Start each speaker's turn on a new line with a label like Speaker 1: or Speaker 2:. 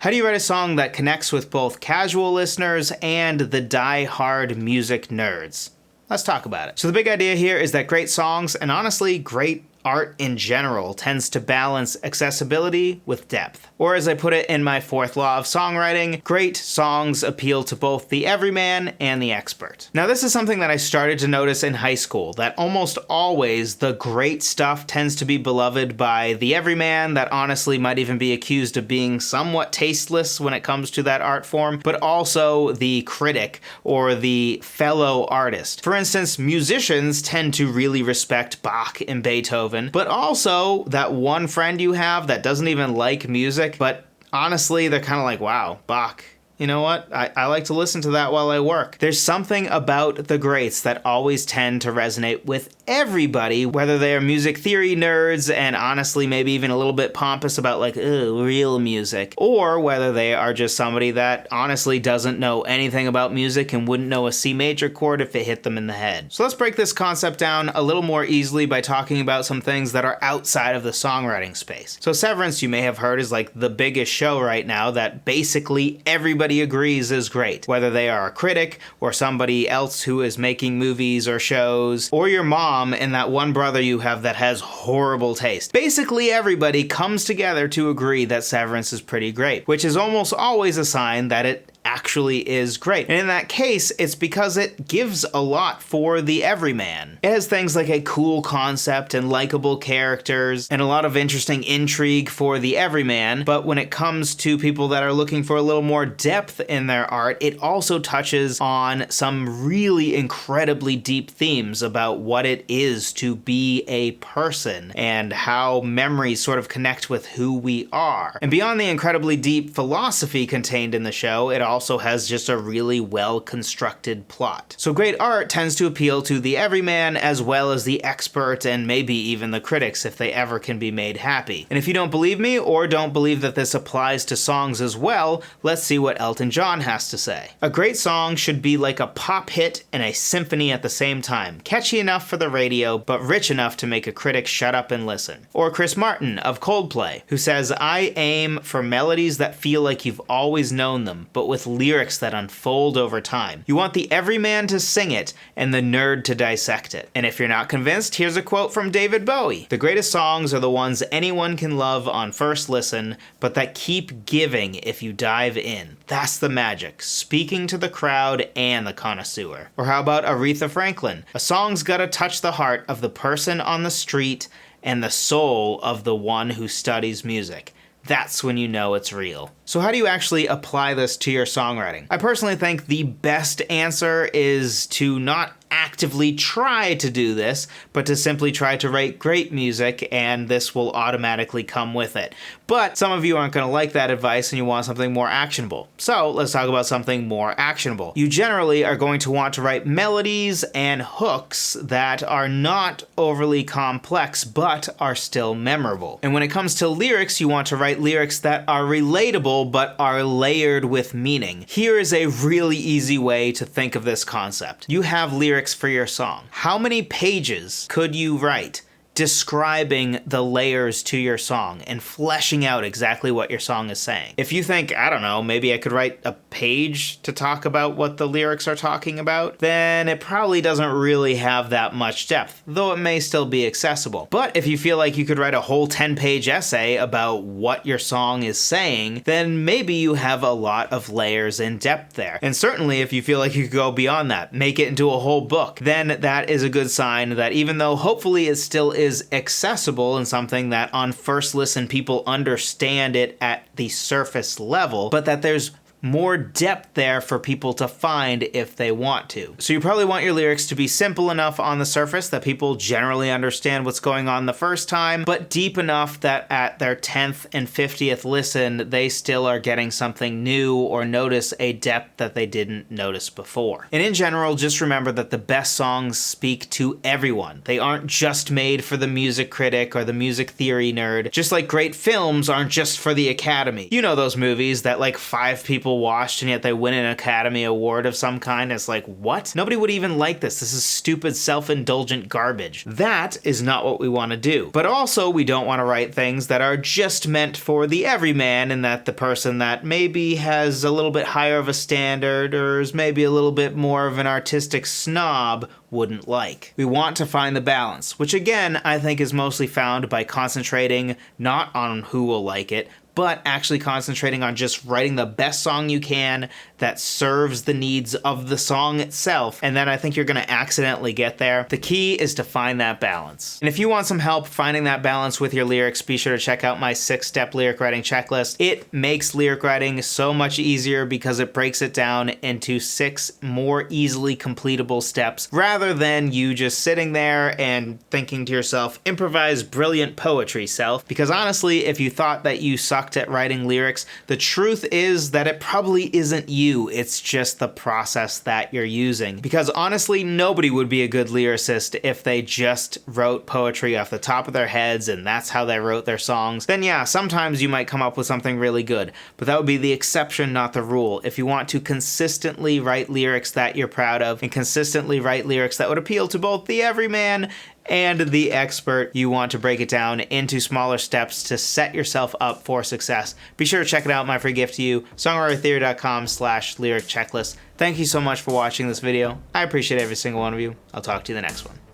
Speaker 1: How do you write a song that connects with both casual listeners and the die-hard music nerds? Let's talk about it. So the big idea here is that great songs, and honestly, great art in general, tends to balance accessibility with depth. Or as I put it in my fourth law of songwriting, great songs appeal to both the everyman and the expert. Now this is something that I started to notice in high school, that almost always the great stuff tends to be beloved by the everyman that honestly might even be accused of being somewhat tasteless when it comes to that art form, but also the critic or the fellow artist. For instance, musicians tend to really respect Bach and Beethoven, but also that one friend you have that doesn't even like music, but honestly, they're kind of like, wow, Bach. You know what? I like to listen to that while I work. There's something about the greats that always tend to resonate with everybody, whether they are music theory nerds and honestly maybe even a little bit pompous about like, real music, or whether they are just somebody that honestly doesn't know anything about music and wouldn't know a C major chord if it hit them in the head. So let's break this concept down a little more easily by talking about some things that are outside of the songwriting space. So Severance, you may have heard, is like the biggest show right now that basically everybody agrees is great, whether they are a critic or somebody else who is making movies or shows, or your mom and that one brother you have that has horrible taste. Basically everybody comes together to agree that Severance is pretty great, which is almost always a sign that it actually is great. And in that case, it's because it gives a lot for the everyman. It has things like a cool concept and likable characters and a lot of interesting intrigue for the everyman, but when it comes to people that are looking for a little more depth in their art, it also touches on some really incredibly deep themes about what it is to be a person and how memories sort of connect with who we are. And beyond the incredibly deep philosophy contained in the show, it also has just a really well-constructed plot. So great art tends to appeal to the everyman as well as the expert and maybe even the critics if they ever can be made happy. And if you don't believe me or don't believe that this applies to songs as well, let's see what Elton John has to say. A great song should be like a pop hit and a symphony at the same time, catchy enough for the radio but rich enough to make a critic shut up and listen. Or Chris Martin of Coldplay, who says, I aim for melodies that feel like you've always known them, but with lyrics that unfold over time. You want the everyman to sing it and the nerd to dissect it. And if you're not convinced, here's a quote from David Bowie. The greatest songs are the ones anyone can love on first listen, but that keep giving if you dive in. That's the magic, speaking to the crowd and the connoisseur. Or how about Aretha Franklin? A song's gotta touch the heart of the person on the street and the soul of the one who studies music. That's when you know it's real. So how do you actually apply this to your songwriting? I personally think the best answer is to not actively try to do this, but to simply try to write great music, and this will automatically come with it. But some of you aren't going to like that advice and you want something more actionable. So let's talk about something more actionable. You generally are going to want to write melodies and hooks that are not overly complex, but are still memorable. And when it comes to lyrics, you want to write lyrics that are relatable, but are layered with meaning. Here is a really easy way to think of this concept. You have lyrics for your song. How many pages could you write describing the layers to your song and fleshing out exactly what your song is saying? If you think, I don't know, maybe I could write a page to talk about what the lyrics are talking about, then it probably doesn't really have that much depth, though it may still be accessible. But if you feel like you could write a whole 10-page essay about what your song is saying, then maybe you have a lot of layers and depth there. And certainly if you feel like you could go beyond that, make it into a whole book, then that is a good sign that even though hopefully it still is accessible and something that on first listen people understand it at the surface level, but that there's more depth there for people to find if they want to. So you probably want your lyrics to be simple enough on the surface that people generally understand what's going on the first time, but deep enough that at their 10th and 50th listen, they still are getting something new or notice a depth that they didn't notice before. And in general, just remember that the best songs speak to everyone. They aren't just made for the music critic or the music theory nerd, just like great films aren't just for the Academy. You know those movies that like 5 people people watched and yet they win an Academy Award of some kind. It's like, what? Nobody would even like this. This is stupid, self-indulgent garbage. That is not what we want to do. But also, we don't want to write things that are just meant for the everyman, and that the person that maybe has a little bit higher of a standard or is maybe a little bit more of an artistic snob wouldn't like. We want to find the balance, which again, I think is mostly found by concentrating not on who will like it, but actually concentrating on just writing the best song you can that serves the needs of the song itself, and then I think you're gonna accidentally get there. The key is to find that balance. And if you want some help finding that balance with your lyrics, be sure to check out my 6-step lyric writing checklist. It makes lyric writing so much easier because it breaks it down into 6 more easily completable steps, rather than you just sitting there and thinking to yourself, improvise brilliant poetry, self. Because honestly, if you thought that you sucked at writing lyrics, the truth is that it probably isn't you, it's just the process that you're using. Because honestly, nobody would be a good lyricist if they just wrote poetry off the top of their heads and that's how they wrote their songs. Then yeah, sometimes you might come up with something really good, but that would be the exception, not the rule. If you want to consistently write lyrics that you're proud of and consistently write lyrics that would appeal to both the everyman and the expert, you want to break it down into smaller steps to set yourself up for success. Be sure to check it out, my free gift to you, songwritertheory.com/lyric checklist. Thank you so much for watching this video. I appreciate every single one of you. I'll talk to you in the next one.